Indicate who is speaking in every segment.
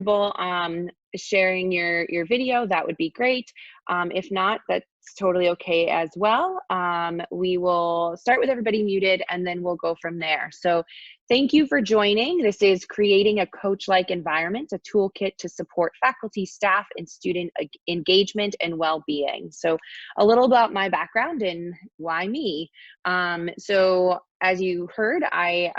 Speaker 1: comfortable sharing your video, that would be great. If not, that's totally okay as well. We will start with everybody muted and then we'll go from there. So thank you for joining. This is Creating a Coach-Like Environment, a toolkit to support faculty, staff, and student engagement and well-being. So a little about my background and why me. So as you heard, I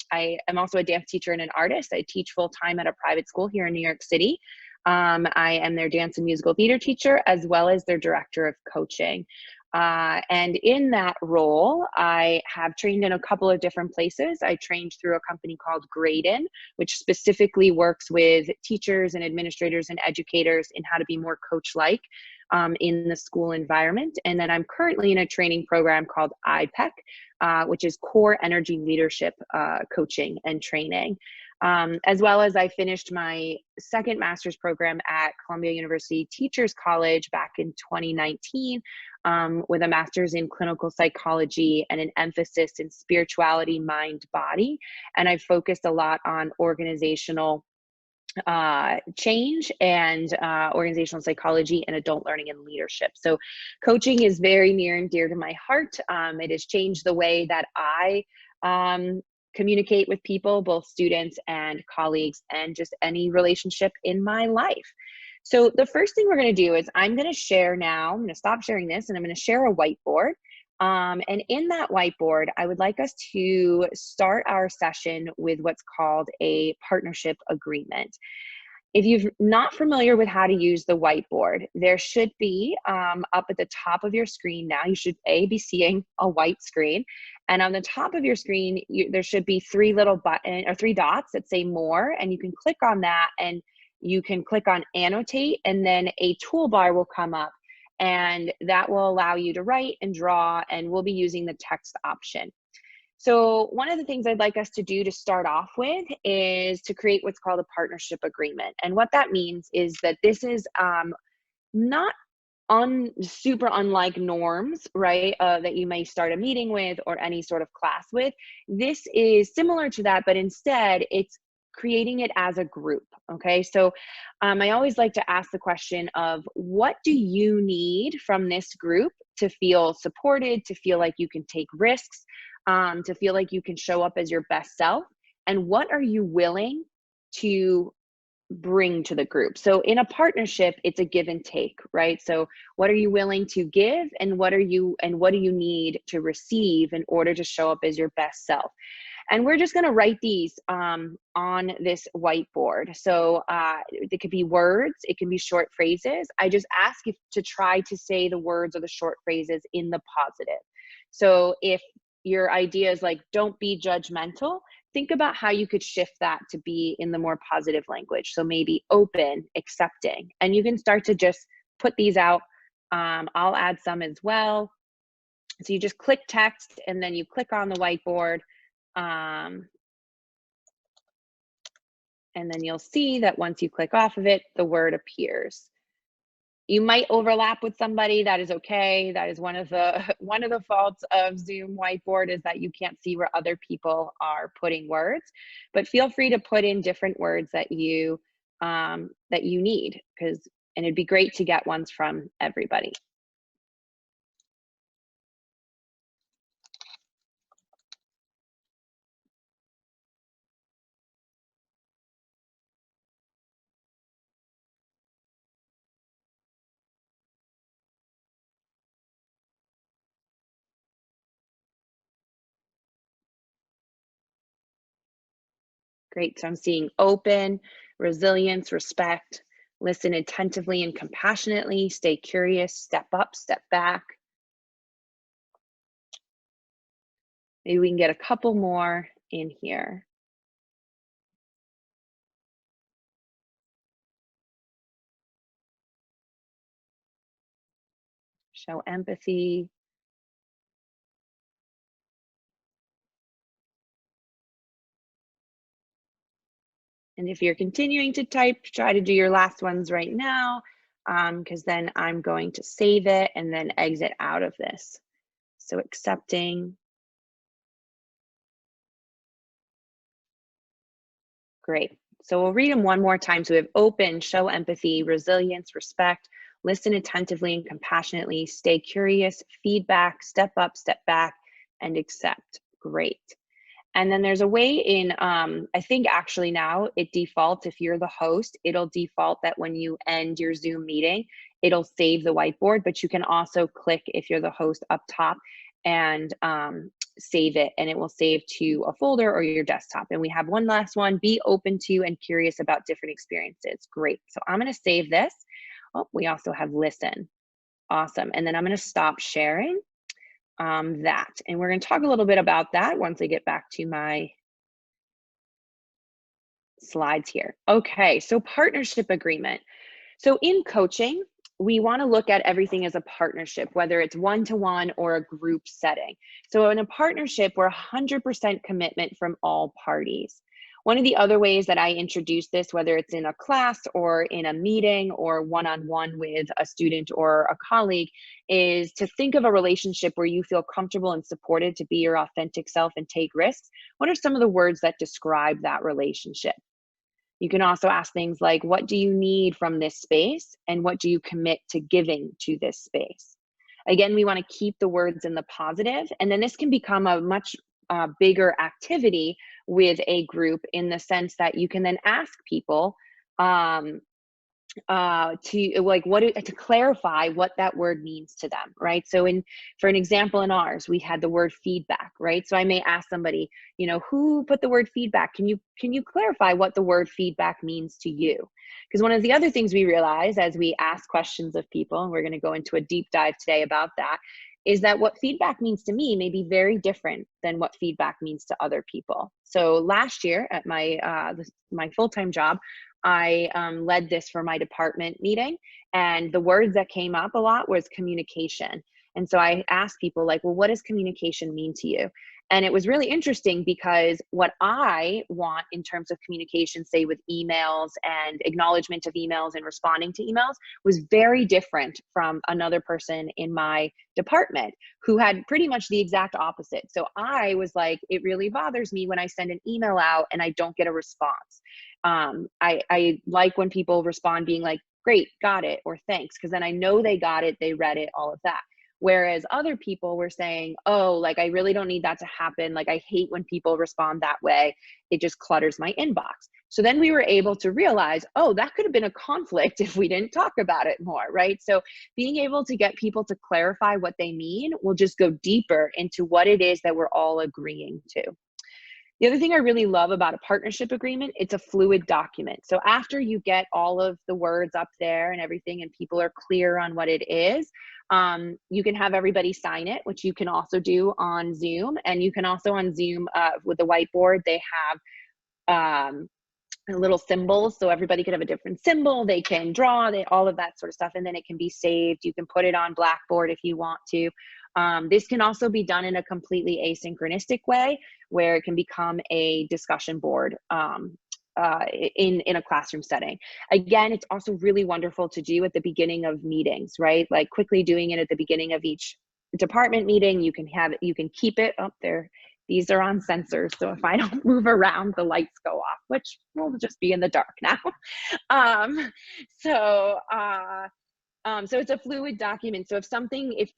Speaker 1: am also a dance teacher and an artist. I teach full-time at a private school here in New York City. I am their dance and musical theater teacher, as well as their director of coaching. And in that role, I have trained in a couple of different places. I trained through a company called Graydon, which specifically works with teachers and administrators and educators in how to be more coach-like in the school environment. And then I'm currently in a training program called IPEC, which is Core Energy Leadership Coaching and Training. As well as I finished my second master's program at Columbia University Teachers College back in 2019 with a master's in clinical psychology and an emphasis in spirituality, mind, body. And I focused a lot on organizational change and organizational psychology and adult learning and leadership. So coaching is very near and dear to my heart. It has changed the way that I communicate with people, both students and colleagues, and just any relationship in my life. So the first thing we're going to do is I'm going to share now. I'm going to stop sharing this and I'm going to share a whiteboard. And in that whiteboard, I would like us to start our session with what's called a partnership agreement. If you're not familiar with how to use the whiteboard, there should be up at the top of your screen now, you should be seeing a white screen. And on the top of your screen, there should be three dots that say more, and you can click on that and you can click on annotate, and then a toolbar will come up and that will allow you to write and draw, and we'll be using the text option. So one of the things I'd like us to do to start off with is to create what's called a partnership agreement. And what that means is that this is not super unlike norms, right, that you may start a meeting with or any sort of class with. This is similar to that, but instead it's creating it as a group, okay? So I always like to ask the question of, what do you need from this group to feel supported, to feel like you can take risks, to feel like you can show up as your best self? And what are you willing to bring to the group? So in a partnership, it's a give and take, right? So what are you willing to give, and what do you need to receive in order to show up as your best self? And we're just going to write these on this whiteboard. So it could be words, it can be short phrases. I just ask you to try to say the words or the short phrases in the positive. So if your idea is like, don't be judgmental, think about how you could shift that to be in the more positive language. So maybe open, accepting, and you can start to just put these out. I'll add some as well. So you just click text and then you click on the whiteboard. And then you'll see that once you click off of it, the word appears. You might overlap with somebody. That is okay. That is one of the faults of Zoom whiteboard, is that you can't see where other people are putting words. But feel free to put in different words that you need, and it'd be great to get ones from everybody. Great. So I'm seeing open, resilience, respect, listen attentively and compassionately, stay curious, step up, step back. Maybe we can get a couple more in here. Show empathy. And if you're continuing to type, try to do your last ones right now, because then I'm going to save it and then exit out of this. So accepting. Great. So we'll read them one more time. So we have open, show empathy, resilience, respect, listen attentively and compassionately, stay curious, feedback, step up, step back, and accept. Great. And then there's a way in, I think actually now it defaults, if you're the host, it'll default that when you end your Zoom meeting, it'll save the whiteboard, but you can also click, if you're the host, up top and save it, and it will save to a folder or your desktop. And we have one last one: be open to and curious about different experiences. Great. So I'm going to save this. Oh, we also have listen. Awesome. And then I'm going to stop sharing that. And we're going to talk a little bit about that once I get back to my slides here. Okay, so partnership agreement. So in coaching, we want to look at everything as a partnership, whether it's one-to-one or a group setting. So in a partnership, we're 100% commitment from all parties. One of the other ways that I introduce this, whether it's in a class or in a meeting or one-on-one with a student or a colleague, is to think of a relationship where you feel comfortable and supported to be your authentic self and take risks. What are some of the words that describe that relationship? You can also ask things like, what do you need from this space? And what do you commit to giving to this space? Again, we want to keep the words in the positive, and then this can become a much bigger activity with a group, in the sense that you can then ask people to like to clarify what that word means to them, right? So for an example in ours, we had the word feedback, right? So I may ask somebody, who put the word feedback? Can you clarify what the word feedback means to you? Because one of the other things we realize as we ask questions of people, and we're going to go into a deep dive today about that, is that what feedback means to me may be very different than what feedback means to other people. So last year at my full-time job, I led this for my department meeting, and the words that came up a lot was communication. And so I asked people like, well, what does communication mean to you? And it was really interesting, because what I want in terms of communication, say with emails and acknowledgement of emails and responding to emails, was very different from another person in my department who had pretty much the exact opposite. So I was like, it really bothers me when I send an email out and I don't get a response. I like when people respond being like, great, got it, or thanks, because then I know they got it, they read it, all of that. Whereas other people were saying, oh, like, I really don't need that to happen. Like, I hate when people respond that way. It just clutters my inbox. So then we were able to realize, oh, that could have been a conflict if we didn't talk about it more, right? So being able to get people to clarify what they mean will just go deeper into what it is that we're all agreeing to. The other thing I really love about a partnership agreement, it's a fluid document. So after you get all of the words up there and everything, and people are clear on what it is, you can have everybody sign it, which you can also do on Zoom. And you can also on Zoom with the whiteboard, they have little symbols, so everybody could have a different symbol. They can draw, all of that sort of stuff, and then it can be saved. You can put it on Blackboard if you want to. This can also be done in a completely asynchronistic way, where it can become a discussion board in a classroom setting. Again, it's also really wonderful to do at the beginning of meetings, right? Like quickly doing it at the beginning of each department meeting. You can keep it up there. These are on sensors, so if I don't move around, the lights go off, which will just be in the dark now. So it's a fluid document. So if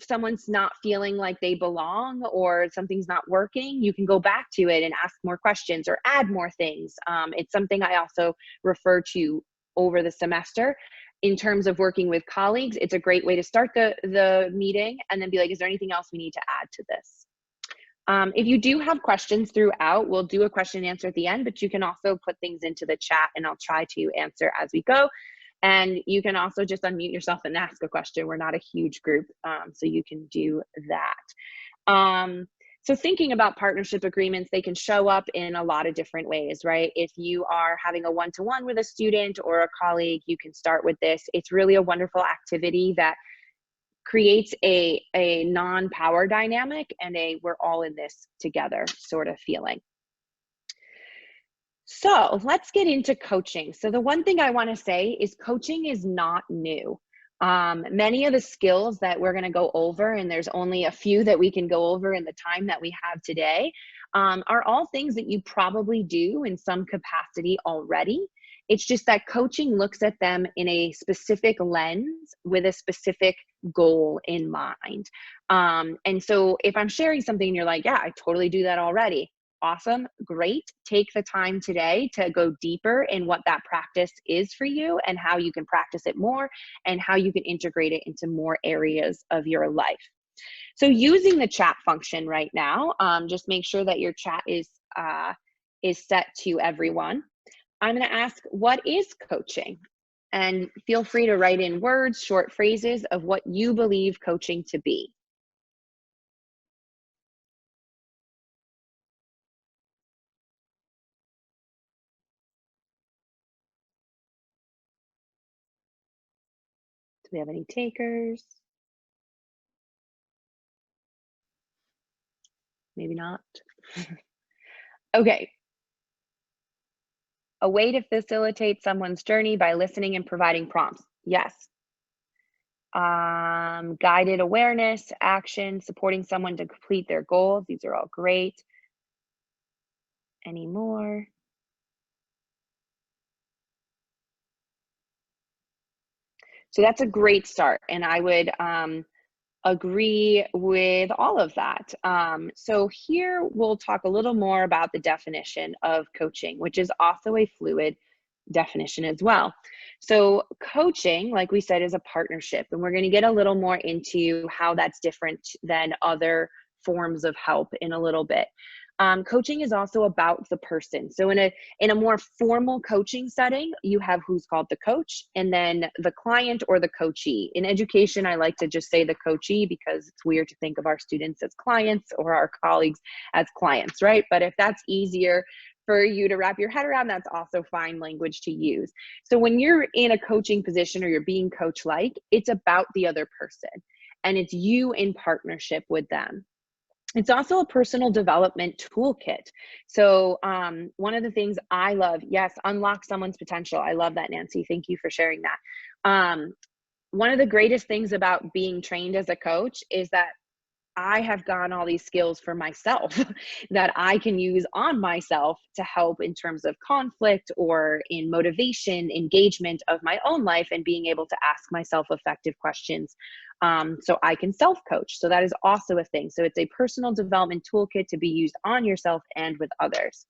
Speaker 1: someone's not feeling like they belong or something's not working, you can go back to it and ask more questions or add more things. It's something I also refer to over the semester. In terms of working with colleagues, it's a great way to start the meeting and then be like, is there anything else we need to add to this? If you do have questions throughout, we'll do a question and answer at the end, but you can also put things into the chat and I'll try to answer as we go. And you can also just unmute yourself and ask a question. We're not a huge group, so you can do that. So thinking about partnership agreements, they can show up in a lot of different ways, right? If you are having a one-to-one with a student or a colleague, you can start with this. It's really a wonderful activity that creates a non-power dynamic and we're all in this together sort of feeling. So let's get into coaching. So the one thing I want to say is coaching is not new. Many of the skills that we're going to go over, and there's only a few that we can go over in the time that we have today, are all things that you probably do in some capacity already. It's just that coaching looks at them in a specific lens with a specific goal in mind. And so if I'm sharing something and you're like, yeah, I totally do that already. Awesome, great. Take the time today to go deeper in what that practice is for you and how you can practice it more and how you can integrate it into more areas of your life. So using the chat function right now, just make sure that your chat is set to everyone. I'm going to ask, what is coaching? And feel free to write in words, short phrases of what you believe coaching to be. Do we have any takers? Maybe not. Okay. A way to facilitate someone's journey by listening and providing prompts. Yes. Guided awareness, action, supporting someone to complete their goals. These are all great. Any more? So that's a great start. And I would agree with all of that. So here we'll talk a little more about the definition of coaching, which is also a fluid definition as well. So coaching, like we said, is a partnership, and we're going to get a little more into how that's different than other forms of help in a little bit. Coaching is also about the person. So in a more formal coaching setting, you have who's called the coach, and then the client or the coachee. In education, I like to just say the coachee because it's weird to think of our students as clients or our colleagues as clients, right? But if that's easier for you to wrap your head around, that's also fine language to use. So when you're in a coaching position or you're being coach-like, it's about the other person, and it's you in partnership with them. It's also a personal development toolkit. So one of the things I love, yes, unlock someone's potential. I love that, Nancy. Thank you for sharing that. One of the greatest things about being trained as a coach is that I have gotten all these skills for myself that I can use on myself to help in terms of conflict or in motivation, engagement of my own life, and being able to ask myself effective questions so I can self-coach. So that is also a thing. So it's a personal development toolkit to be used on yourself and with others.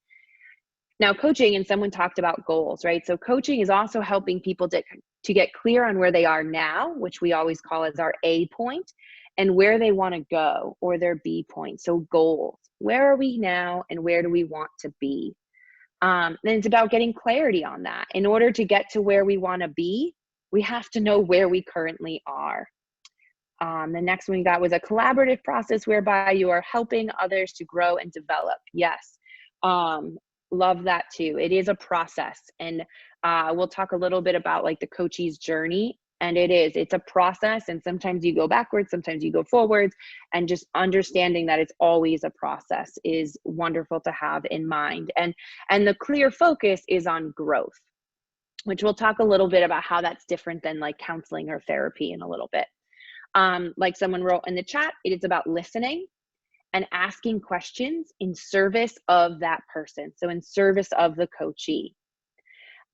Speaker 1: Now, coaching, and someone talked about goals, right? So coaching is also helping people to get clear on where they are now, which we always call as our A point, and where they want to go, or their B point. So goals. Where are we now and where do we want to be? And it's about getting clarity on that. In order to get to where we want to be, we have to know where we currently are. The next one we got was a collaborative process whereby you are helping others to grow and develop. Yes. Love that too. It is a process. And we'll talk a little bit about like the coachee's journey. And it's a process. And sometimes you go backwards, sometimes you go forwards. And just understanding that it's always a process is wonderful to have in mind. And the clear focus is on growth, which we'll talk a little bit about how that's different than like counseling or therapy in a little bit. Like someone wrote in the chat, it is about listening and asking questions in service of that person. So in service of the coachee.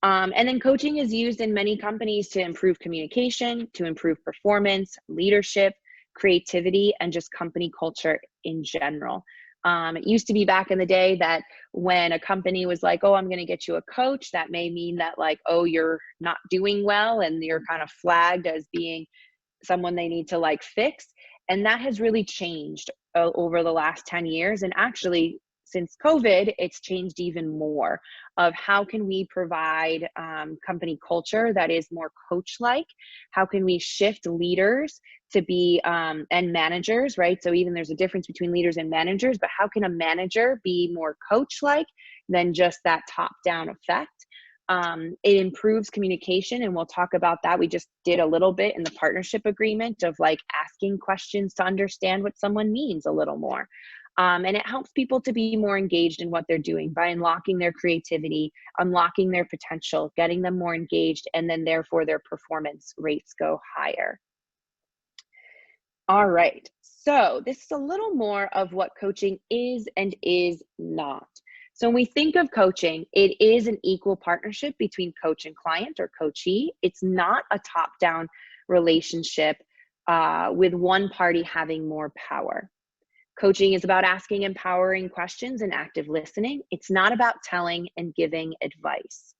Speaker 1: And then coaching is used in many companies to improve communication, to improve performance, leadership, creativity, and just company culture in general. It used to be back in the day that when a company was like, oh, I'm going to get you a coach, that may mean that like, oh, you're not doing well and you're kind of flagged as being someone they need to like fix. And that has really changed over the last 10 years. And actually, since COVID, it's changed even more of how can we provide company culture that is more coach-like? How can we shift leaders to be, and managers, right? So even there's a difference between leaders and managers, but how can a manager be more coach-like than just that top-down effect? It improves communication, and we'll talk about that. We just did a little bit in the partnership agreement of like asking questions to understand what someone means a little more. And it helps people to be more engaged in what they're doing by unlocking their creativity, unlocking their potential, getting them more engaged, and then therefore their performance rates go higher. All right, so this is a little more of what coaching is and is not. So when we think of coaching, it is an equal partnership between coach and client or coachee. It's not a top-down relationship with one party having more power. Coaching is about asking empowering questions and active listening. It's not about telling and giving advice.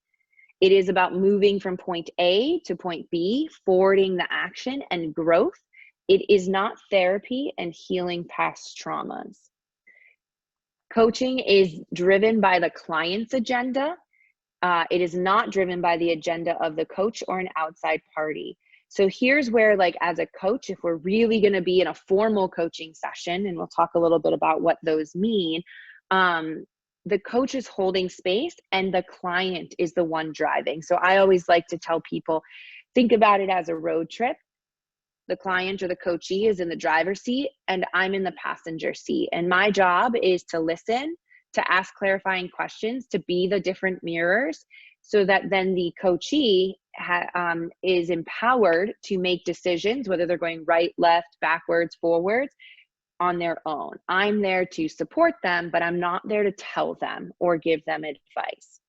Speaker 1: It is about moving from point A to point B, forwarding the action and growth. It is not therapy and healing past traumas. Coaching is driven by the client's agenda. It is not driven by the agenda of the coach or an outside party. So here's where, like, as a coach, if we're really going to be in a formal coaching session, and we'll talk a little bit about what those mean, the coach is holding space and the client is the one driving. So I always like to tell people, think about it as a road trip. The client or the coachee is in the driver's seat and I'm in the passenger seat. And my job is to listen, to ask clarifying questions, to be the different mirrors, so that then the coachee is empowered to make decisions, whether they're going right, left, backwards, forwards, on their own. I'm there to support them, but I'm not there to tell them or give them advice.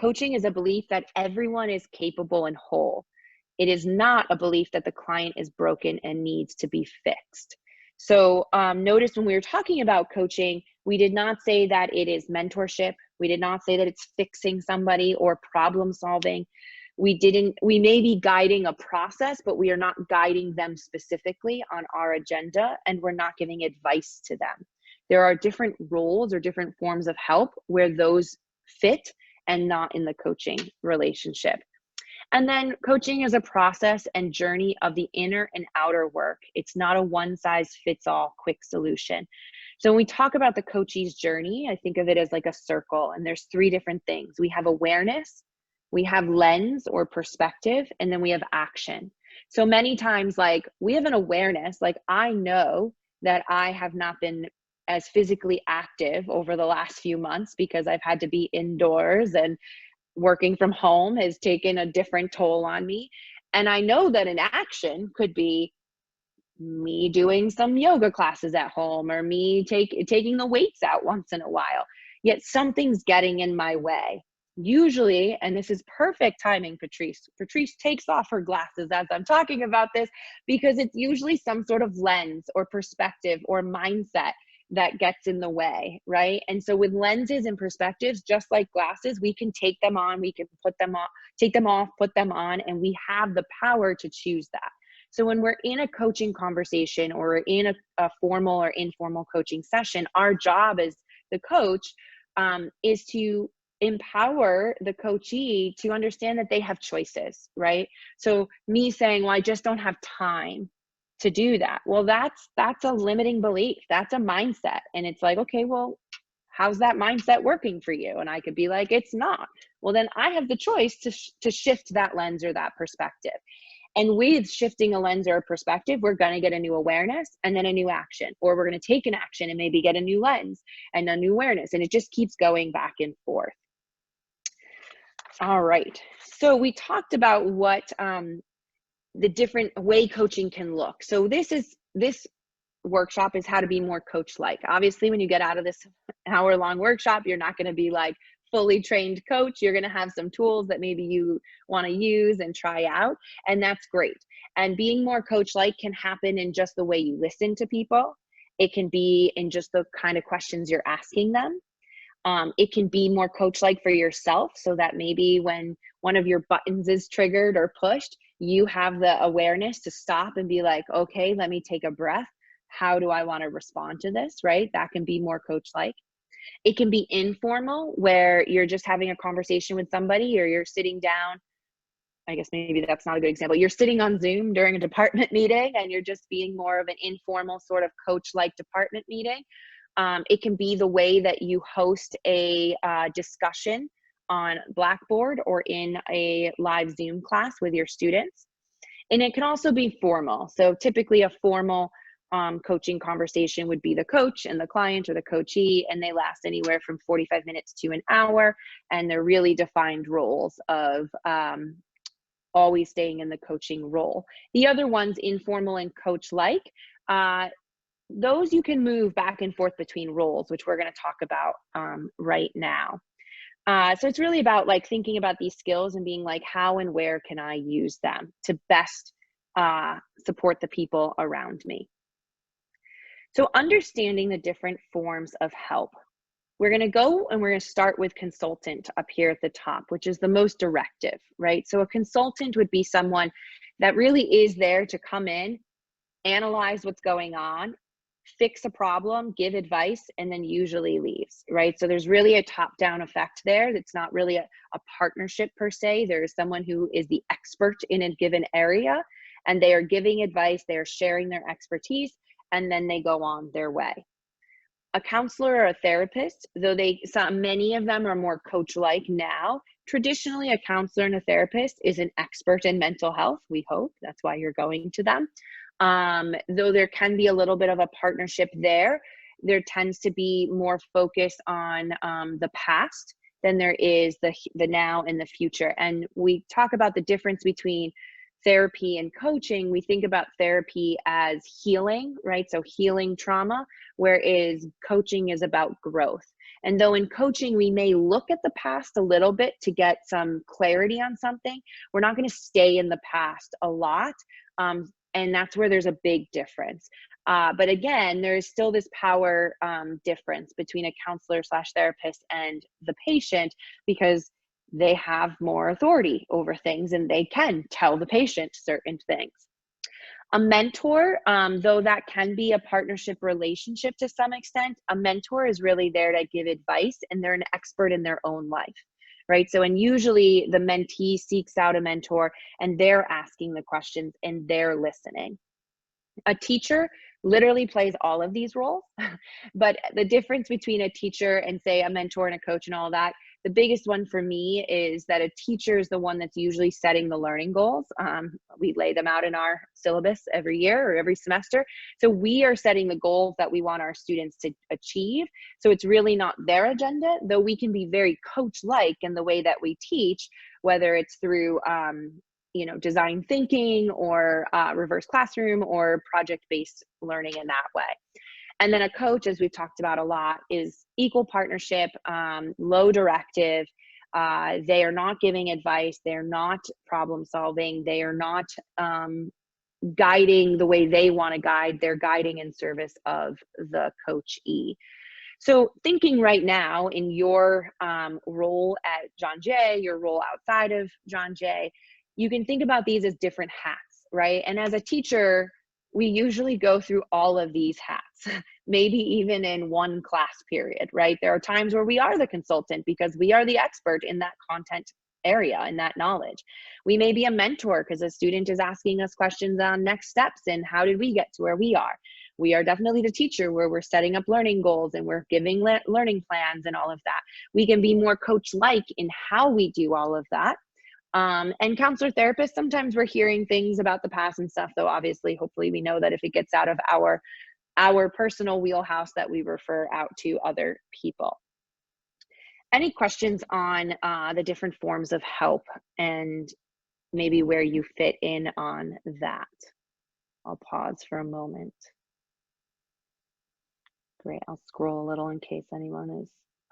Speaker 1: Coaching is a belief that everyone is capable and whole. It is not a belief that the client is broken and needs to be fixed. So notice when we were talking about coaching, we did not say that it is mentorship. We did not say that it's fixing somebody or problem solving. We may be guiding a process, but we are not guiding them specifically on our agenda, and we're not giving advice to them. There are different roles or different forms of help where those fit and not in the coaching relationship. And then coaching is a process and journey of the inner and outer work. It's not a one-size-fits-all quick solution. So when we talk about the coachee's journey, I think of it as like a circle, and there's three different things. We have awareness, we have lens or perspective, and then we have action. So many times, like, we have an awareness, like, I know that I have not been as physically active over the last few months because I've had to be indoors, and working from home has taken a different toll on me. And I know that an action could be me doing some yoga classes at home, or me taking the weights out once in a while. Yet something's getting in my way. Usually, and this is perfect timing, Patrice takes off her glasses as I'm talking about this, because it's usually some sort of lens or perspective or mindset that gets in the way, right? And so with lenses and perspectives, just like glasses, we can take them on, we can put them off, take them off, put them on, and we have the power to choose that. So when we're in a coaching conversation or in a formal or informal coaching session, our job as the coach is to empower the coachee to understand that they have choices, right? So me saying, well, I just don't have time to do that. Well, that's a limiting belief. That's a mindset. And it's like, okay, well, how's that mindset working for you? And I could be like, it's not. Well, then I have the choice to shift that lens or that perspective. And with shifting a lens or a perspective, we're going to get a new awareness and then a new action, or we're going to take an action and maybe get a new lens and a new awareness. And it just keeps going back and forth. All right. So we talked about what the different way coaching can look. So this workshop is how to be more coach-like. Obviously, when you get out of this hour-long workshop, you're not going to be like fully trained coach. You're going to have some tools that maybe you want to use and try out, and that's great. And being more coach-like can happen in just the way you listen to people. It can be in just the kind of questions you're asking them. It can be more coach-like for yourself, so that maybe when one of your buttons is triggered or pushed, you have the awareness to stop and be like, okay, let me take a breath. How do I want to respond to this, right? That can be more coach-like. It can be informal, where you're just having a conversation with somebody, or you're sitting down. I guess maybe that's not a good example. You're sitting on Zoom during a department meeting and you're just being more of an informal sort of coach-like department meeting. It can be the way that you host a discussion on Blackboard or in a live Zoom class with your students. And it can also be formal. So typically a formal coaching conversation would be the coach and the client or the coachee, and they last anywhere from 45 minutes to an hour. And they're really defined roles of always staying in the coaching role. The other ones, informal and coach-like, those you can move back and forth between roles, which we're going to talk about right now. So it's really about like thinking about these skills and being like, how and where can I use them to best support the people around me? So understanding the different forms of help. We're going to go and we're going to start with consultant up here at the top, which is the most directive, right? So a consultant would be someone that really is there to come in, analyze what's going on, fix a problem, give advice, and then usually leaves, right? So there's really a top-down effect there. It's not really a partnership per se. There is someone who is the expert in a given area, and they are giving advice, they are sharing their expertise, and then they go on their way. A counselor or a therapist, though many of them are more coach-like now, traditionally a counselor and a therapist is an expert in mental health, we hope. That's why you're going to them. Though there can be a little bit of a partnership there, there tends to be more focus on the past than there is the now and the future. And we talk about the difference between therapy and coaching. We think about therapy as healing, right? So healing trauma, whereas coaching is about growth. And though in coaching, we may look at the past a little bit to get some clarity on something, we're not going to stay in the past a lot. And that's where there's a big difference. But again, there is still this power difference between a counselor / therapist and the patient, because they have more authority over things and they can tell the patient certain things. A mentor, though that can be a partnership relationship to some extent, a mentor is really there to give advice, and they're an expert in their own life, right? So, and usually the mentee seeks out a mentor and they're asking the questions and they're listening. A teacher literally plays all of these roles, but the difference between a teacher and say a mentor and a coach and all that, the biggest one for me is that a teacher is the one that's usually setting the learning goals. We lay them out in our syllabus every year or every semester. So we are setting the goals that we want our students to achieve. So it's really not their agenda, though we can be very coach-like in the way that we teach, whether it's through design thinking or reverse classroom or project-based learning in that way. And then a coach, as we've talked about a lot, is equal partnership, low directive. They are not giving advice. They're not problem solving. They are not guiding the way they want to guide. They're guiding in service of the coachee. So thinking right now in your role at John Jay, your role outside of John Jay, you can think about these as different hats, right? And as a teacher, we usually go through all of these hats, maybe even in one class period, right? There are times where we are the consultant because we are the expert in that content area and that knowledge. We may be a mentor because a student is asking us questions on next steps and how did we get to where we are. We are definitely the teacher where we're setting up learning goals and we're giving learning plans and all of that. We can be more coach-like in how we do all of that. And counselor therapists, sometimes we're hearing things about the past and stuff, though obviously, hopefully we know that if it gets out of our personal wheelhouse that we refer out to other people. Any questions on the different forms of help and maybe where you fit in on that? I'll pause for a moment. Great, I'll scroll a little in case anyone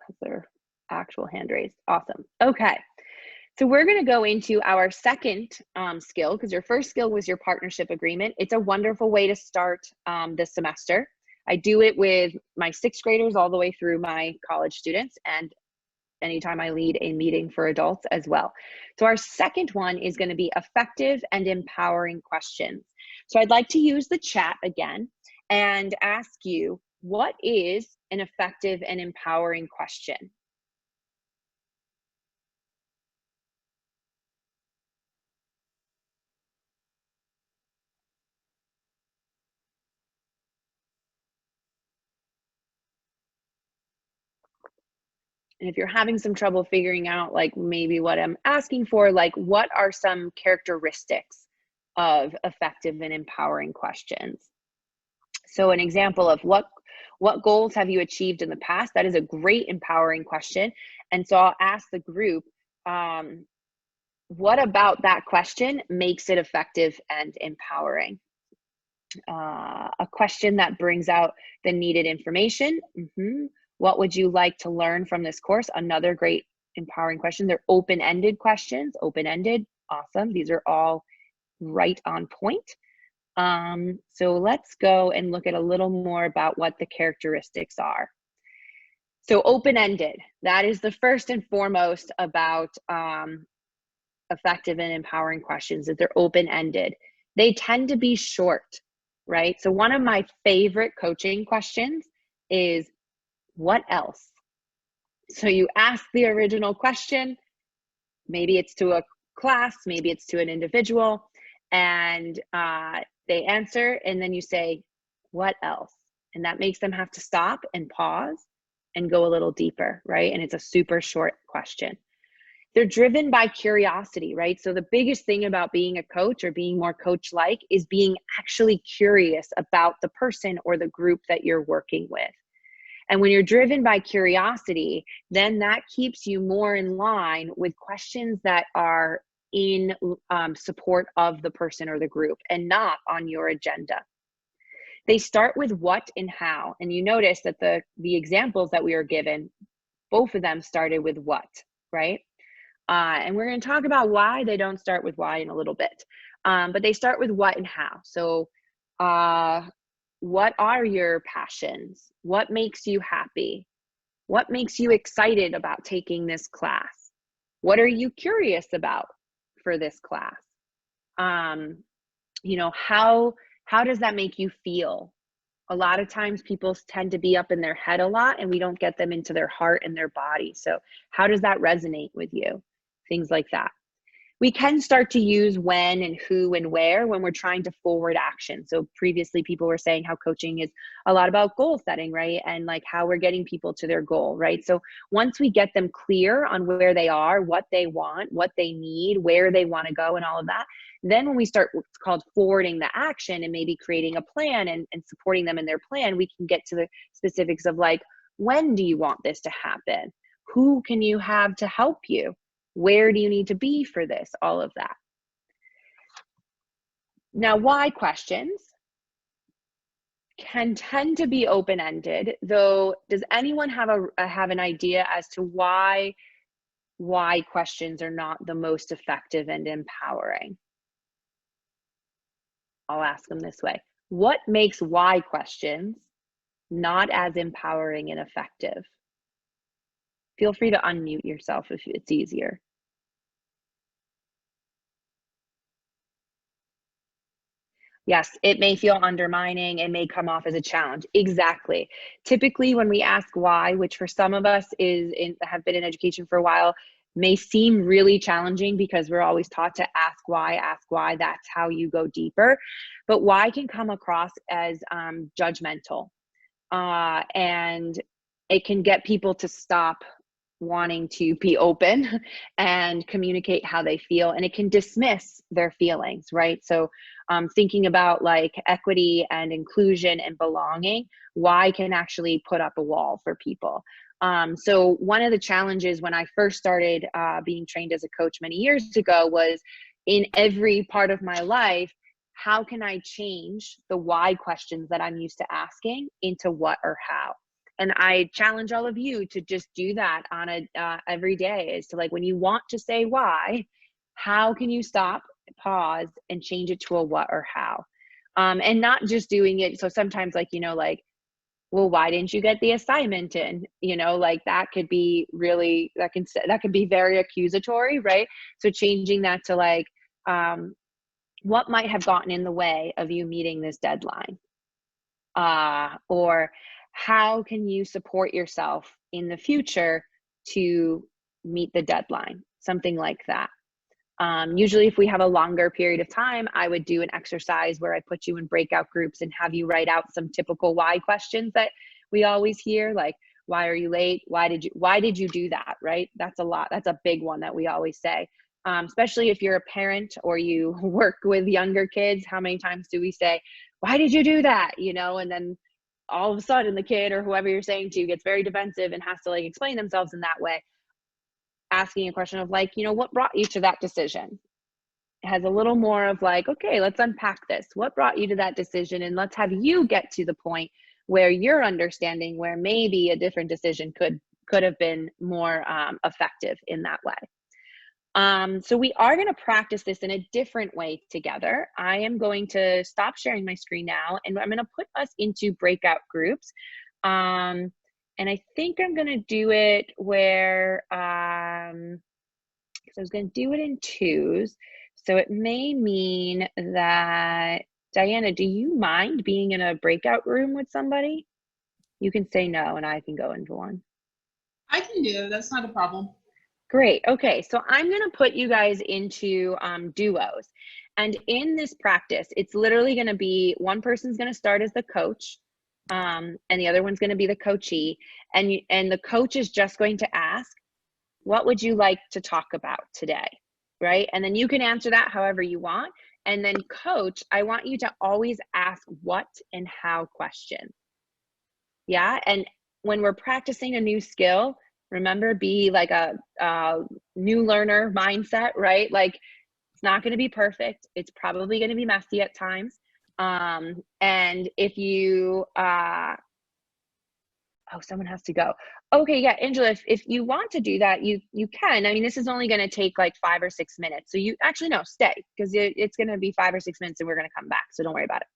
Speaker 1: has their actual hand raised. Awesome, okay. So we're going to go into our second skill, because your first skill was your partnership agreement. It's a wonderful way to start this semester. I do it with my 6th graders all the way through my college students, and anytime I lead a meeting for adults as well. So our second one is going to be effective and empowering questions. So I'd like to use the chat again and ask you, what is an effective and empowering question? And if you're having some trouble figuring out like maybe what I'm asking for, like what are some characteristics of effective and empowering questions? So an example of what goals have you achieved in the past? That is a great empowering question. And so I'll ask the group, what about that question makes it effective and empowering? A question that brings out the needed information. What would you like to learn from this course? Another great empowering question. They're open-ended questions. Open-ended, awesome. These are all right on point. So let's go and look at a little more about what the characteristics are. So open-ended, that is the first and foremost about effective and empowering questions, that they're open-ended. They tend to be short, right? So one of my favorite coaching questions is, what else? So you ask the original question, maybe it's to a class, maybe it's to an individual, and they answer, and then you say, what else? And that makes them have to stop and pause and go a little deeper, right? And it's a super short question. They're driven by curiosity, right? So the biggest thing about being a coach or being more coach-like is being actually curious about the person or the group that you're working with. And when you're driven by curiosity, then that keeps you more in line with questions that are in support of the person or the group and not on your agenda. They start with what and how. And you notice that the examples that we are given, both of them started with what, right? And we're going to talk about why they don't start with why in a little bit. But they start with what and how. So what are your passions? What makes you happy? What makes you excited about taking this class? What are you curious about for this class? How does that make you feel? A lot of times people tend to be up in their head a lot and we don't get them into their heart and their body. So how does that resonate with you? Things like that. We can start to use when and who and where when we're trying to forward action. So previously people were saying how coaching is a lot about goal setting, right? And like how we're getting people to their goal, right? So once we get them clear on where they are, what they want, what they need, where they want to go and all of that, then when we start what's called forwarding the action and maybe creating a plan and supporting them in their plan, we can get to the specifics of like, when do you want this to happen? Who can you have to help you? Where do you need to be for this? All of that. Now, why questions can tend to be open-ended, though. Does anyone have an idea as to why questions are not the most effective and empowering? I'll ask them this way. What makes why questions not as empowering and effective? Feel free to unmute yourself if it's easier. Yes, it may feel undermining. It may come off as a challenge. Exactly. Typically, when we ask why, which for some of us have been in education for a while, may seem really challenging because we're always taught to ask why. That's how you go deeper. But why can come across as judgmental, and it can get people to stop wanting to be open and communicate how they feel, and it can dismiss their feelings, right? So thinking about like equity and inclusion and belonging, why can actually put up a wall for people. So one of the challenges when I first started being trained as a coach many years ago was, in every part of my life, how can I change the why questions that I'm used to asking into what or how? And I challenge all of you to just do that on every day, is to, like, when you want to say why, how can you stop, pause, and change it to a what or how? And not just doing it. So sometimes, like, well, why didn't you get the assignment in? Like that could be really, that could be very accusatory, right? So changing that to like, what might have gotten in the way of you meeting this deadline? Or how can you support yourself in the future to meet the deadline? Something like that. Usually if we have a longer period of time, I would do an exercise where I put you in breakout groups and have you write out some typical why questions that we always hear, like, why are you late? Why did you do that? Right? That's a big one that we always say. Especially if you're a parent or you work with younger kids, how many times do we say, why did you do that? And then all of a sudden the kid or whoever you're saying to gets very defensive and has to like explain themselves in that way. Asking a question of like, what brought you to that decision? has a little more of like, okay, let's unpack this. What brought you to that decision? And let's have you get to the point where you're understanding where maybe a different decision could have been more effective in that way. So we are going to practice this in a different way together. I am going to stop sharing my screen now, and I'm going to put us into breakout groups. And I think I'm going to do it where, because I was going to do it in twos. So it may mean that, Diana, do you mind being in a breakout room with somebody? You can say no, and I can go into one.
Speaker 2: I can do it. That's not a problem.
Speaker 1: Great. Okay, so I'm going to put you guys into duos. And in this practice, it's literally going to be one person's going to start as the coach, and the other one's going to be the coachee. And the coach is just going to ask, what would you like to talk about today? Right? And then you can answer that however you want. And then coach, I want you to always ask what and how questions. Yeah. And when we're practicing a new skill, remember, be like a new learner mindset, right? Like, it's not going to be perfect. It's probably going to be messy at times. And if you, oh, someone has to go. Okay, yeah, Angela, if you want to do that, you can. I mean, this is only going to take like 5 or 6 minutes. So you actually, no, stay, because it's going to be 5 or 6 minutes and we're going to come back. So don't worry about it.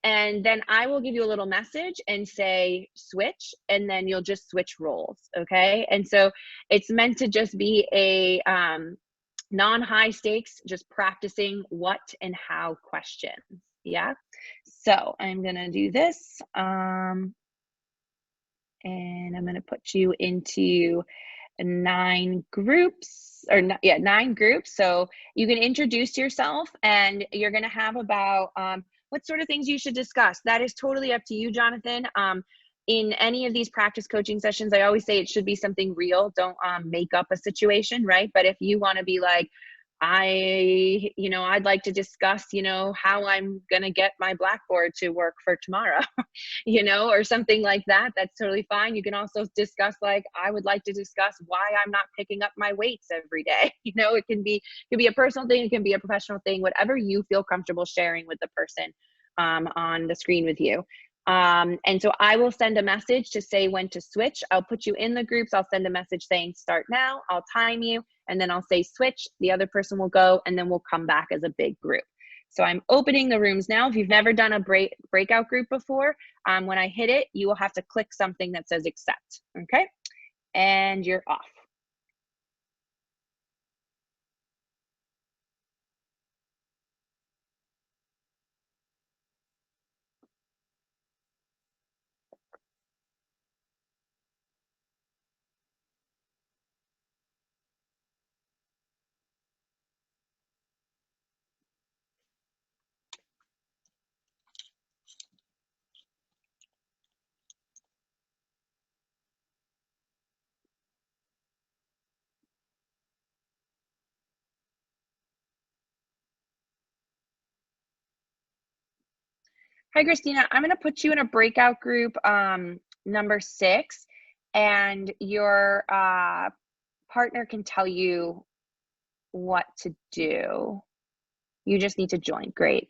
Speaker 1: And then I will give you a little message and say switch, and then you'll just switch roles. Okay. And so it's meant to just be a non-high stakes, just practicing what and how questions. Yeah. So I'm going to do this. And I'm going to put you into 9 groups, or yeah, 9 groups. So you can introduce yourself, and you're going to have about what sort of things you should discuss. That is totally up to you, Jonathan. In any of these practice coaching sessions, I always say it should be something real. Don't make up a situation, right? But if you want to be like, I'd like to discuss, how I'm going to get my Blackboard to work for tomorrow, or something like that. That's totally fine. You can also discuss, like, I would like to discuss why I'm not picking up my weights every day. It can be a personal thing. It can be a professional thing, whatever you feel comfortable sharing with the person on the screen with you. And so I will send a message to say when to switch. I'll put you in the groups. I'll send a message saying start now. I'll time you, and then I'll say switch. The other person will go, and then we'll come back as a big group. So I'm opening the rooms now. If you've never done a breakout group before, when I hit it, you will have to click something that says accept. Okay, and you're off. Hi, Christina. I'm going to put you in a breakout group number 6, and your partner can tell you what to do. You just need to join. Great.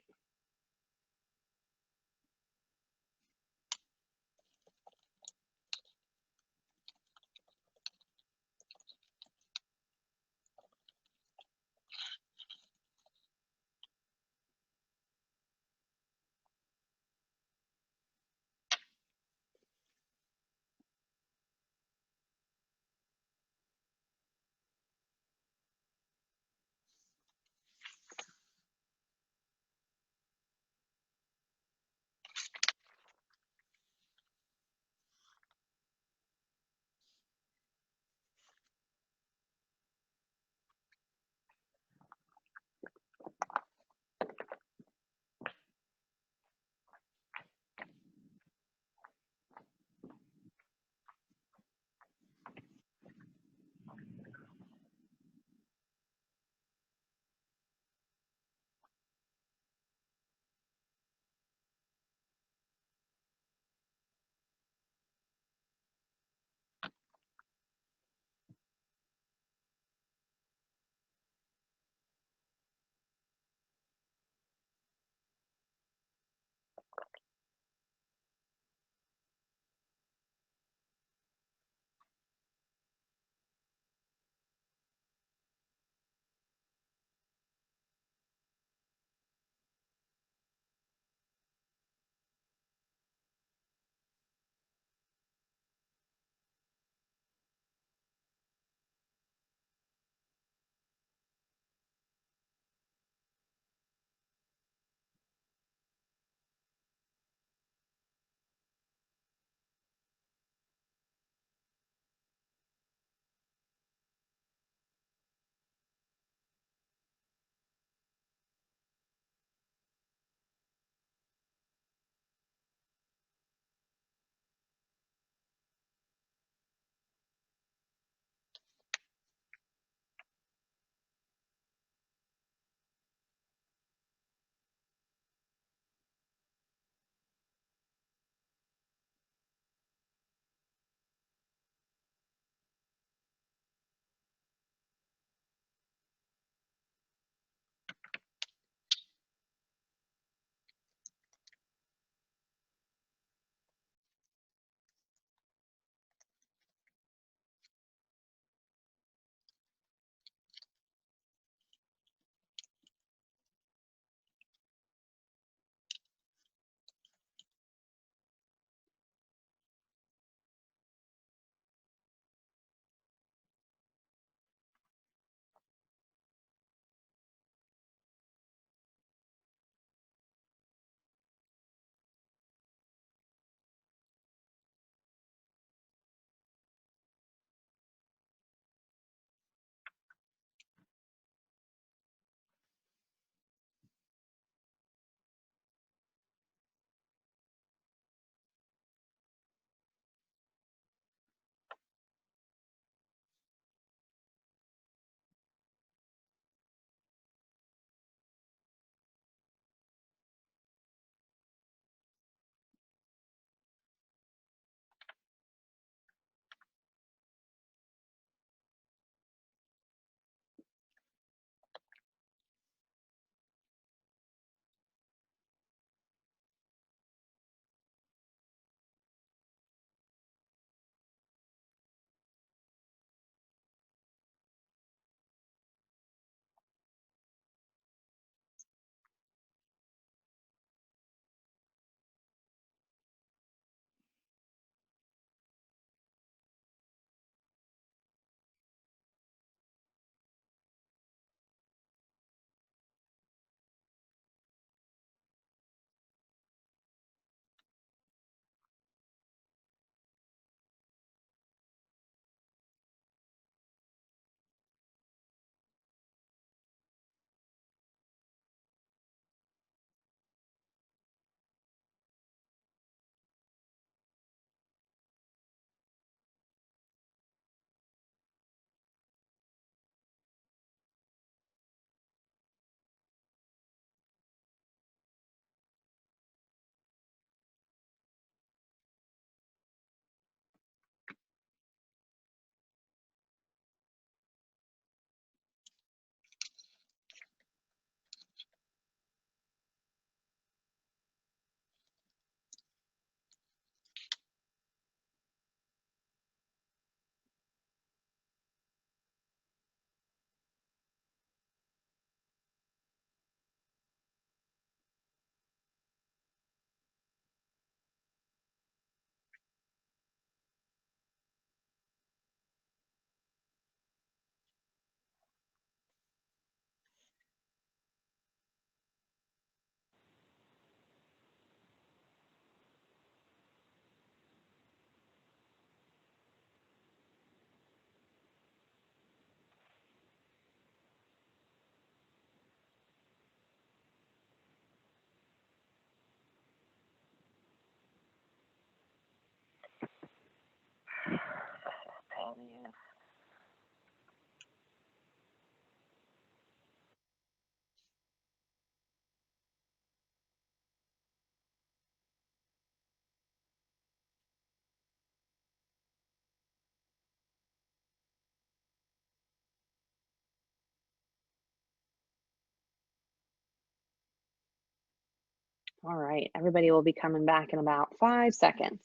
Speaker 1: All right, everybody will be coming back in about 5 seconds.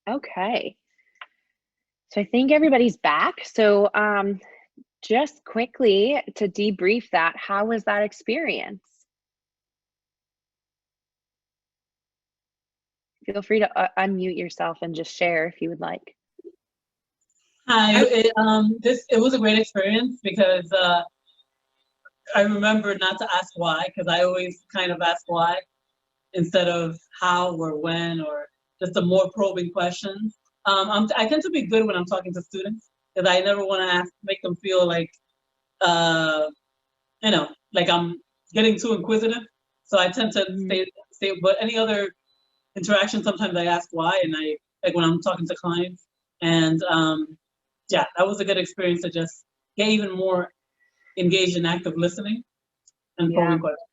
Speaker 1: Okay, so I think everybody's back. So just quickly to debrief that, how was that experience? Feel free to unmute yourself and just share if you would like.
Speaker 3: Hi, it was a great experience because I remember not to ask why, because I always kind of ask why instead of how or when, or just the more probing questions. I tend to be good when I'm talking to students because I never want to make them feel like uh, like I'm getting too inquisitive. So I tend to stay. But any other interaction, sometimes I ask why, and I like when I'm talking to clients, and yeah, that was a good experience to just get even more engaged in active listening and probing questions.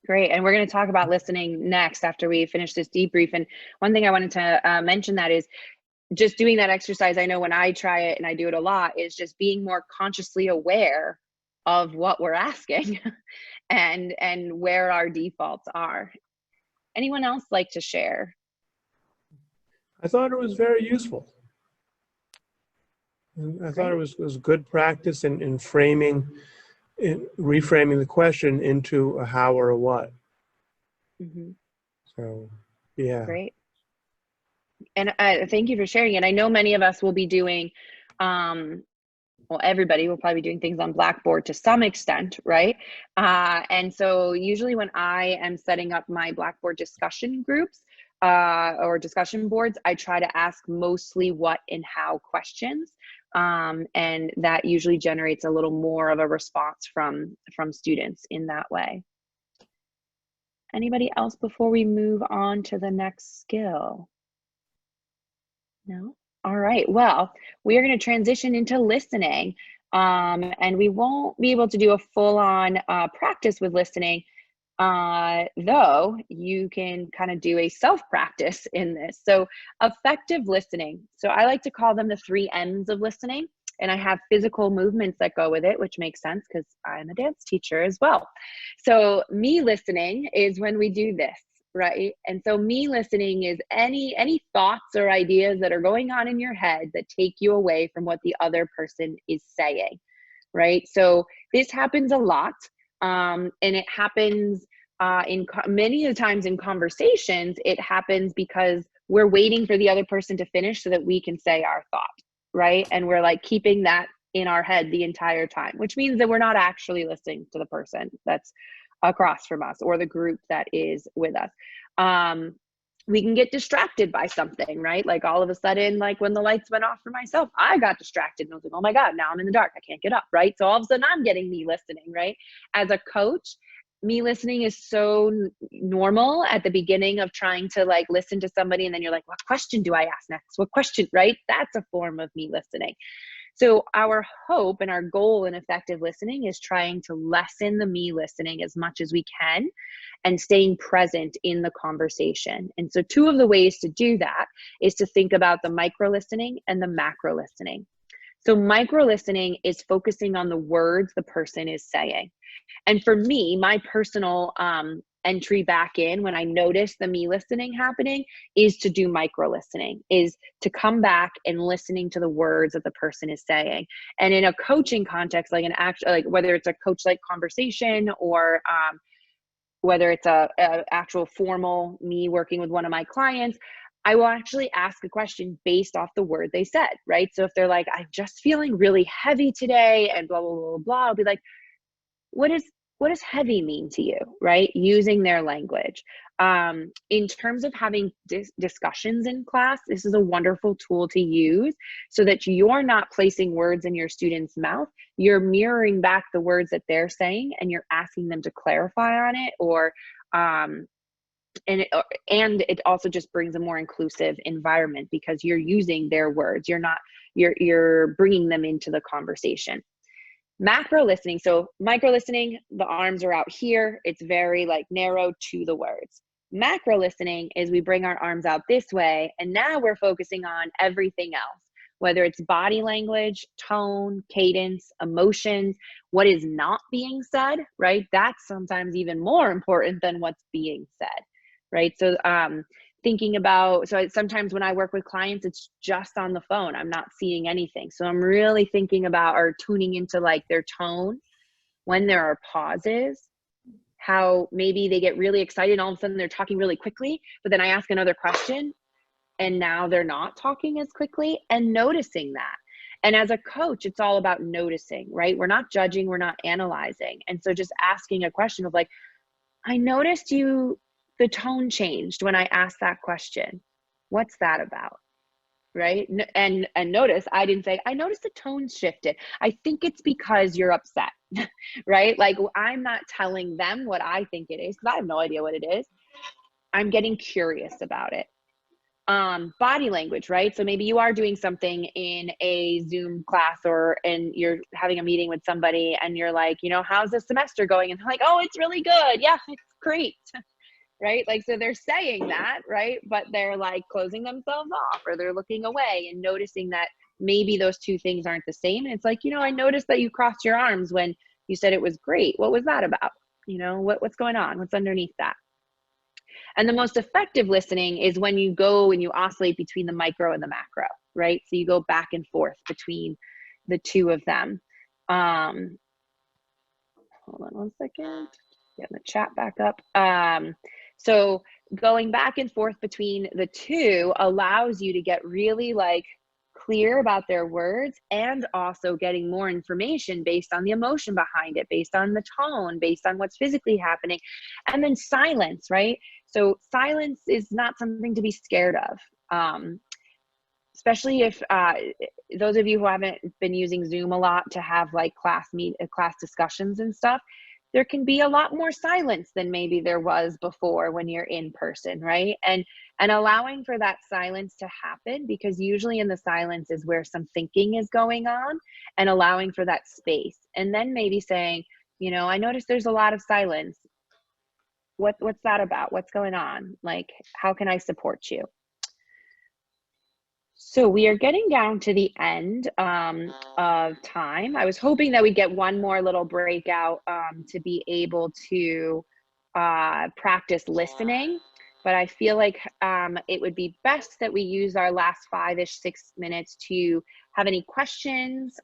Speaker 1: Great. And we're going to talk about listening next after we finish this debrief. And one thing I wanted to mention that is just doing that exercise. I know when I try it, and I do it a lot, is just being more consciously aware of what we're asking and where our defaults are. Anyone else like to share?
Speaker 4: I thought it was very useful. I thought it was good practice in reframing the question into a how or a what. So, yeah.
Speaker 1: Great. And thank you for sharing it. I know many of us will be doing, well, everybody will probably be doing things on Blackboard to some extent, right? And so usually when I am setting up my Blackboard discussion groups or discussion boards, I try to ask mostly what and how questions. And that usually generates a little more of a response from students in that way. Anybody else before we move on to the next skill? No? All right, well, we are going to transition into listening, and we won't be able to do a full-on practice with listening, though you can kind of do a self-practice in this. So effective listening. So I like to call them the 3 M's of listening, and I have physical movements that go with it, which makes sense because I'm a dance teacher as well. So me listening is when we do this. Right. And so me listening is any thoughts or ideas that are going on in your head that take you away from what the other person is saying. Right. So this happens a lot. And it happens many of the times in conversations, it happens because we're waiting for the other person to finish so that we can say our thought. Right. And we're like keeping that in our head the entire time, which means that we're not actually listening to the person that's across from us or the group that is with us. We can get distracted by something, right? Like all of a sudden, like when the lights went off for myself, I got distracted and I was like, oh my God, now I'm in the dark. I can't get up, right? So all of a sudden I'm getting me listening, right? As a coach, me listening is so normal at the beginning of trying to like listen to somebody. And then you're like, what question do I ask next? What question, right? That's a form of me listening. So our hope and our goal in effective listening is trying to lessen the me listening as much as we can and staying present in the conversation. And so 2 of the ways to do that is to think about the micro listening and the macro listening. So micro listening is focusing on the words the person is saying. And for me, my personal entry back in when I notice the me listening happening is to do micro listening, is to come back and listening to the words that the person is saying. And in a coaching context, like like whether it's a coach like conversation or whether it's a actual formal me working with one of my clients, I will actually ask a question based off the word they said, right? So if they're like, I'm just feeling really heavy today and blah, blah, blah, blah, I'll be like, what does heavy mean to you, right? Using their language. In terms of having discussions in class, this is a wonderful tool to use so that you're not placing words in your student's mouth. You're mirroring back the words that they're saying and you're asking them to clarify on it or and it also just brings a more inclusive environment because you're using their words. You're bringing them into the conversation. Macro listening. So micro listening, the arms are out here. It's very like narrow to the words. Macro listening is we bring our arms out this way, and now we're focusing on everything else, whether it's body language, tone, cadence, emotions, what is not being said, right? That's sometimes even more important than what's being said, right? So thinking about, so sometimes when I work with clients, it's just on the phone. I'm not seeing anything. So I'm really thinking about or tuning into like their tone when there are pauses, how maybe they get really excited and all of a sudden they're talking really quickly, but then I ask another question and now they're not talking as quickly, and noticing that. And as a coach, it's all about noticing, right? We're not judging, we're not analyzing. And so just asking a question of like, I noticed the tone changed when I asked that question. What's that about? Right? And notice, I didn't say, I noticed the tone shifted. I think it's because you're upset, right? Like I'm not telling them what I think it is because I have no idea what it is. I'm getting curious about it. Body language, right? So maybe you are doing something in a Zoom class and you're having a meeting with somebody and you're like, how's the semester going? And they're like, oh, it's really good. Yeah, it's great. Right? Like, so they're saying that, right? But they're like closing themselves off or they're looking away and noticing that maybe those two things aren't the same. And it's like, I noticed that you crossed your arms when you said it was great. What was that about? What's going on? What's underneath that? And the most effective listening is when you go and you oscillate between the micro and the macro, right? So you go back and forth between the two of them. Hold on one second. Get the chat back up. So going back and forth between the two allows you to get really like clear about their words and also getting more information based on the emotion behind it, based on the tone, based on what's physically happening. And then silence, right? So silence is not something to be scared of. Especially if those of you who haven't been using Zoom a lot to have like class discussions and stuff, there can be a lot more silence than maybe there was before when you're in person, right? And allowing for that silence to happen, because usually in the silence is where some thinking is going on, and allowing for that space. And then maybe saying, I noticed there's a lot of silence. What's that about? What's going on? Like, how can I support you? So we are getting down to the end of time. I was hoping that we'd get one more little breakout to be able to practice listening, but I feel like it would be best that we use our last 5-ish, 6 minutes to have any questions,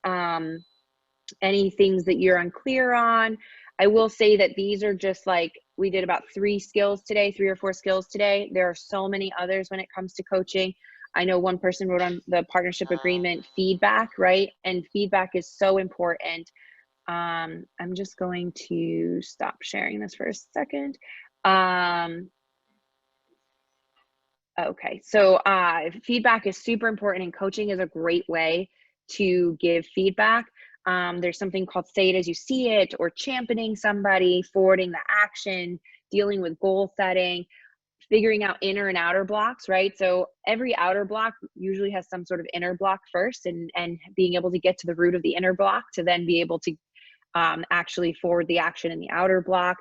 Speaker 1: any things that you're unclear on. I will say that these are just like, we did about 3 or 4 skills today. There are so many others when it comes to coaching. I know one person wrote on the partnership agreement, feedback, right? And feedback is so important. I'm just going to stop sharing this for a second. Okay, so feedback is super important, and coaching is a great way to give feedback. There's something called say it as you see it, or championing somebody, forwarding the action, dealing with goal setting, figuring out inner and outer blocks, right? So every outer block usually has some sort of inner block first, and being able to get to the root of the inner block to then be able to actually forward the action in the outer block.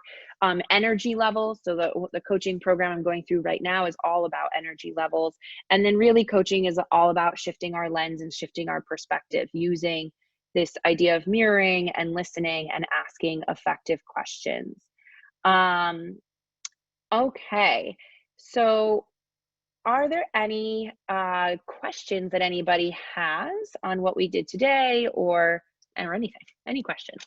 Speaker 1: Energy levels. So the coaching program I'm going through right now is all about energy levels. And then really coaching is all about shifting our lens and shifting our perspective, using this idea of mirroring and listening and asking effective questions. Okay. So are there any questions that anybody has on what we did today or anything? Any questions?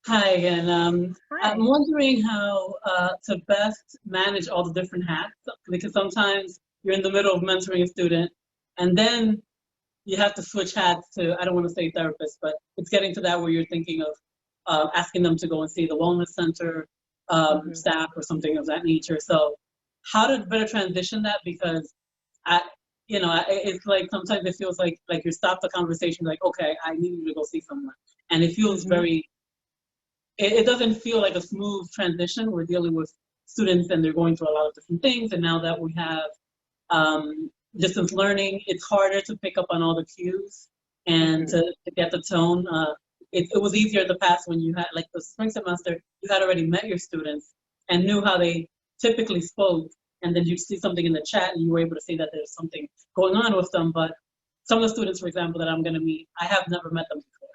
Speaker 3: Hi again.
Speaker 1: Hi.
Speaker 3: I'm wondering how to best manage all the different hats, because sometimes you're in the middle of mentoring a student and then you have to switch hats to, I don't want to say therapist, but it's getting to that where you're thinking of asking them to go and see the wellness center staff or something of that nature. So how to better transition that, because it's like sometimes it feels like you stop the conversation, like, okay, I need you to go see someone. And it feels very, it doesn't feel like a smooth transition. We're dealing with students and they're going through a lot of different things. And now that we have distance learning, it's harder to pick up on all the cues. and to get the tone. It was easier in the past when you had, like the spring semester, you had already met your students and knew how they typically spoke, and then you see something in the chat and you were able to see that there's something going on with them. But some of the students, for example, that I'm going to meet, I have never met them before.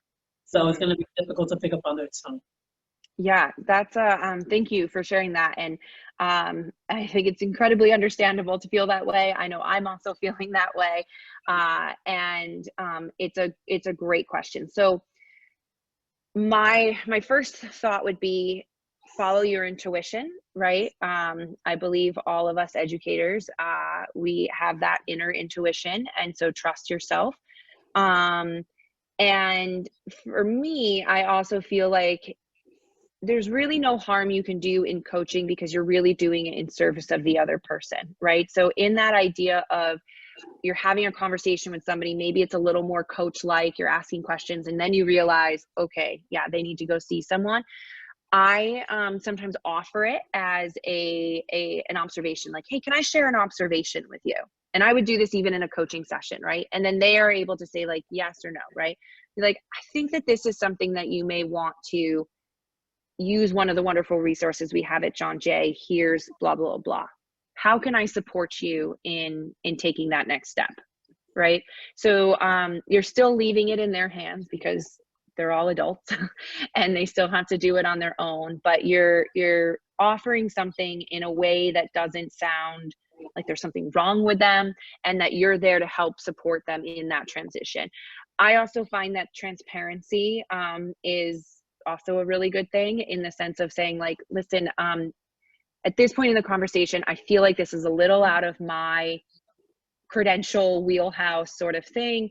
Speaker 3: So it's going to be difficult to pick up on their tone.
Speaker 1: Yeah, that's thank you for sharing that. And I think it's incredibly understandable to feel that way. I know I'm also feeling that way. And it's a great question. So my first thought would be follow your intuition, right? I believe all of us educators, we have that inner intuition, and so trust yourself. And for me, I also feel like there's really no harm you can do in coaching because you're really doing it in service of the other person, right? So in that idea of you're having a conversation with somebody, maybe it's a little more coach-like, you're asking questions, and then you realize, okay, yeah, they need to go see someone. I sometimes offer it as an observation, like, hey, can I share an observation with you? And I would do this even in a coaching session, right? And then they are able to say like yes or no, right? Be like, I think that this is something that you may want to use one of the wonderful resources we have at John Jay. Here's blah, blah, blah. How can I support you in taking that next step, right? So you're still leaving it in their hands because they're all adults and they still have to do it on their own, but you're offering something in a way that doesn't sound like there's something wrong with them, and that you're there to help support them in that transition. I also find that transparency is also a really good thing, in the sense of saying like, listen, at this point in the conversation, I feel like this is a little out of my credential wheelhouse sort of thing.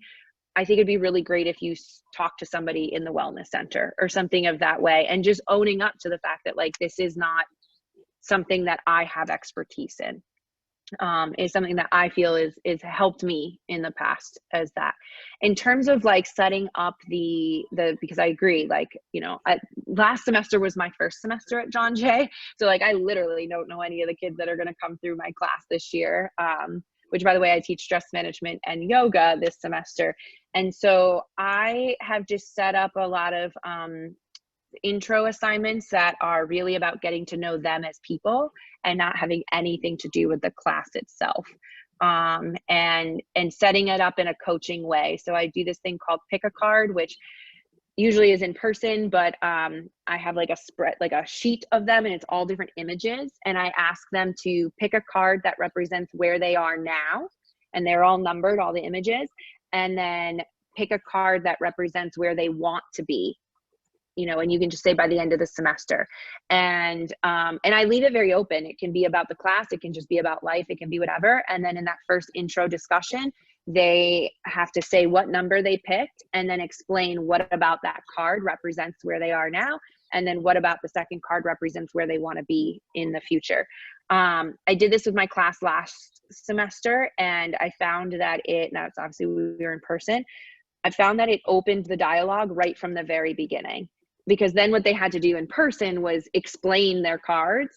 Speaker 1: I think it'd be really great if you talk to somebody in the wellness center or something of that way, and just owning up to the fact that like, this is not something that I have expertise in. Is something that I feel is helped me in the past as that. In terms of like setting up the because I agree, like, you know, last semester was my first semester at John Jay. So like, I literally don't know any of the kids that are going to come through my class this year, which by the way, I teach stress management and yoga this semester. And so I have just set up a lot of intro assignments that are really about getting to know them as people and not having anything to do with the class itself, and setting it up in a coaching way. So I do this thing called pick a card, which usually is in person, but I have like a spread, like a sheet of them, and it's all different images, and I ask them to pick a card that represents where they are now, and they're all numbered, all the images, and then pick a card that represents where they want to be, you know, and you can just say by the end of the semester. And I leave it very open. It can be about the class, it can just be about life, it can be whatever. And then in that first intro discussion, they have to say what number they picked, and then explain what about that card represents where they are now, and then what about the second card represents where they want to be in the future. I did this with my class last semester, and I found that now it's obviously we were in person, I found that it opened the dialogue right from the very beginning. Because then what they had to do in person was explain their cards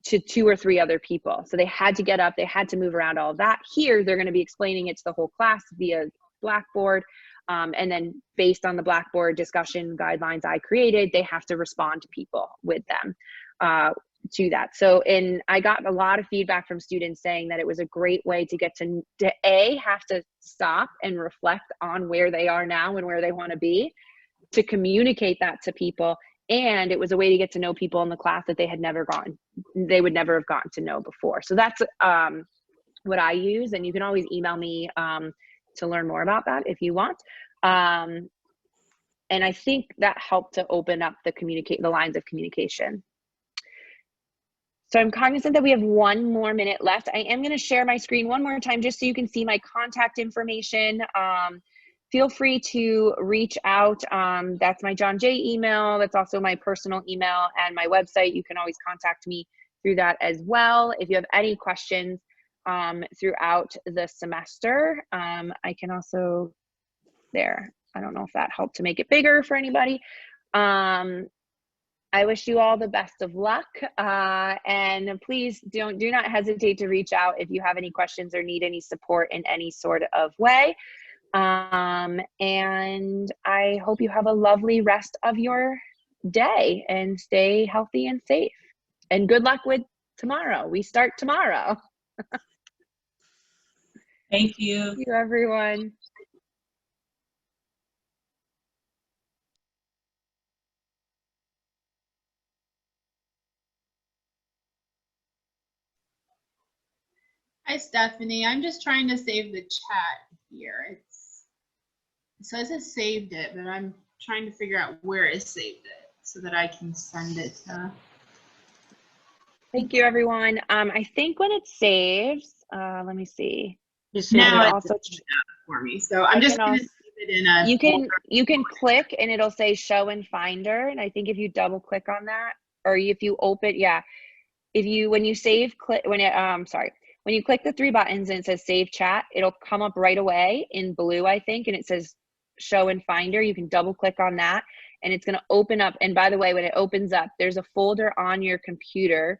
Speaker 1: to 2 or 3 other people. So they had to get up, they had to move around, all of that. Here, they're going to be explaining it to the whole class via Blackboard. And then based on the Blackboard discussion guidelines I created, they have to respond to people with them to that. So, and I got a lot of feedback from students saying that it was a great way to get to have to stop and reflect on where they are now and where they want to be, to communicate that to people. And it was a way to get to know people in the class that they would never have gotten to know before. So that's what I use. And you can always email me to learn more about that if you want. And I think that helped to open up the lines of communication. So I'm cognizant that we have 1 more minute left. I am going to share my screen one more time just so you can see my contact information. Feel free to reach out. That's my John Jay email. That's also my personal email, and my website. You can always contact me through that as well. If you have any questions throughout the semester, I can also, there. I don't know if that helped to make it bigger for anybody. I wish you all the best of luck, and please do not hesitate to reach out if you have any questions or need any support in any sort of way. And I hope you have a lovely rest of your day and stay healthy and safe. And good luck with tomorrow. We start tomorrow.
Speaker 3: Thank you.
Speaker 1: Thank you, everyone.
Speaker 2: Hi, Stephanie. I'm just trying to save the chat here. It says it saved it, but I'm trying to figure out where it saved it so that I can send it to.
Speaker 1: Thank you, everyone. I think when it saves, let me see.
Speaker 2: Now it's
Speaker 1: also
Speaker 2: for me. So I'm just going to save it in a
Speaker 1: you can click and it'll say show in Finder. And I think if you double click on that, or if you open, when you save, when you click the 3 buttons and it says save chat, it'll come up right away in blue, I think, and it says show in Finder. You can double click on that and it's going to open up. And by the way, when it opens up, there's a folder on your computer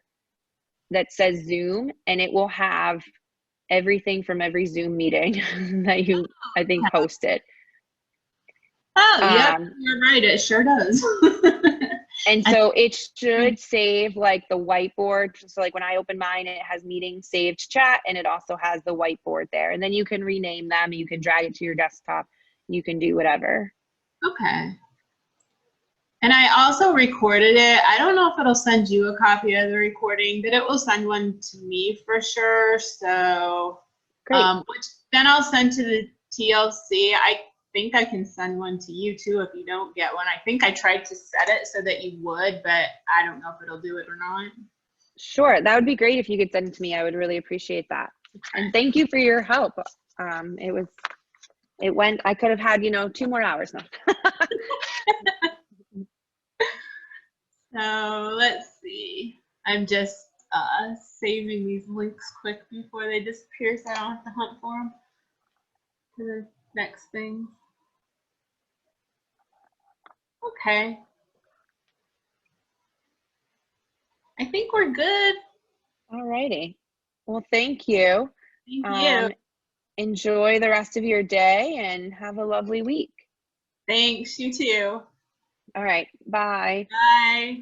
Speaker 1: that says Zoom, and it will have everything from every Zoom meeting that you, I think, posted.
Speaker 2: Oh, yeah, you're right. It sure does.
Speaker 1: And so it should save like the whiteboard. So like when I open mine, it has meeting saved chat, and it also has the whiteboard there. And then you can rename them. You can drag it to your desktop. You can do whatever.
Speaker 2: Okay. And I also recorded it. I don't know if it'll send you a copy of the recording, but it will send one to me for sure. So, which then I'll send to the TLC. I think I can send one to you too if you don't get one. I think I tried to set it so that you would, but I don't know if it'll do it or not.
Speaker 1: Sure, that would be great if you could send it to me. I would really appreciate that. And thank you for your help. I could have had, 2 more hours now.
Speaker 2: So let's see. I'm just saving these links quick before they disappear so I don't have to hunt for them to the next thing. Okay. I think we're good.
Speaker 1: All righty. Well, thank you.
Speaker 2: Thank you.
Speaker 1: Enjoy the rest of your day and have a lovely week.
Speaker 2: Thanks. You too.
Speaker 1: All right. Bye.
Speaker 2: Bye.